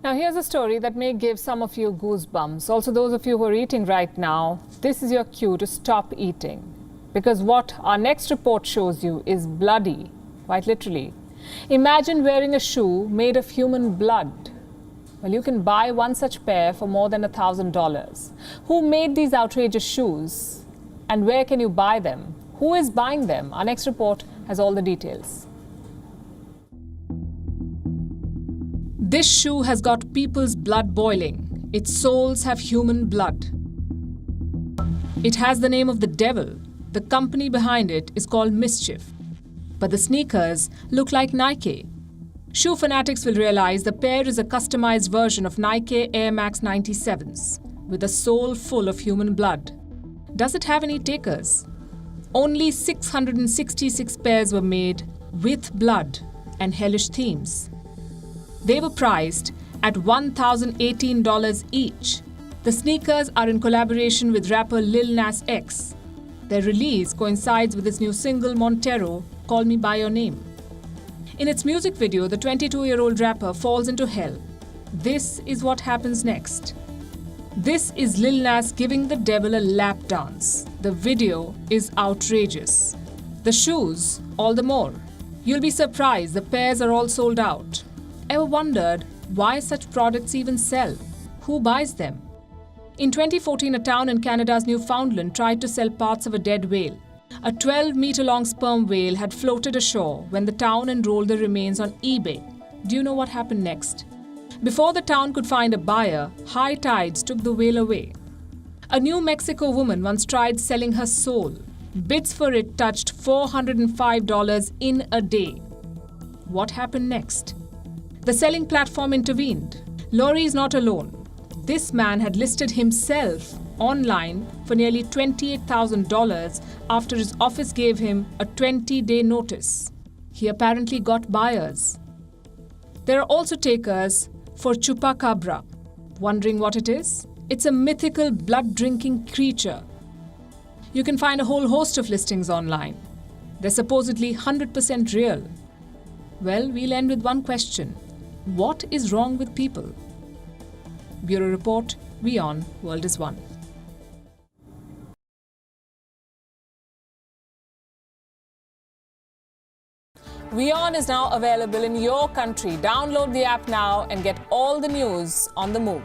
Now, here's a story that may give some of you goosebumps. Also, those of you who are eating right now, this is your cue to stop eating. Because what our next report shows you is bloody, quite literally. Imagine wearing a shoe made of human blood. Well, you can buy one such pair for more than $1,000. Who made these outrageous shoes? And where can you buy them? Who is buying them? Our next report has all the details. This shoe has got people's blood boiling. Its soles have human blood. It has the name of the devil. The company behind it is called Mischief. But the sneakers look like Nike. Shoe fanatics will realize the pair is a customized version of Nike Air Max 97s with a sole full of human blood. Does it have any takers? Only 666 pairs were made with blood and hellish themes. They were priced at $1,018 each. The sneakers are in collaboration with rapper Lil Nas X. Their release coincides with his new single Montero, Call Me By Your Name. In its music video, the 22-year-old rapper falls into hell. This is what happens next. This is Lil Nas giving the devil a lap dance. The video is outrageous. The shoes, all the more. You'll be surprised the pairs are all sold out. Ever wondered why such products even sell? Who buys them? In 2014, a town in Canada's Newfoundland tried to sell parts of a dead whale. A 12-meter-long sperm whale had floated ashore when the town enrolled the remains on eBay. Do you know what happened next? Before the town could find a buyer, high tides took the whale away. A New Mexico woman once tried selling her soul. Bids for it touched $405 in a day. What happened next? The selling platform intervened. Lori is not alone. This man had listed himself online for nearly $28,000 after his office gave him a 20-day notice. He apparently got buyers. There are also takers for Chupacabra. Wondering what it is? It's a mythical blood-drinking creature. You can find a whole host of listings online. They're supposedly 100% real. Well, we'll end with one question. What is wrong with people? Bureau Report, WION, World is One. WION is now available in your country. Download the app now and get all the news on the move.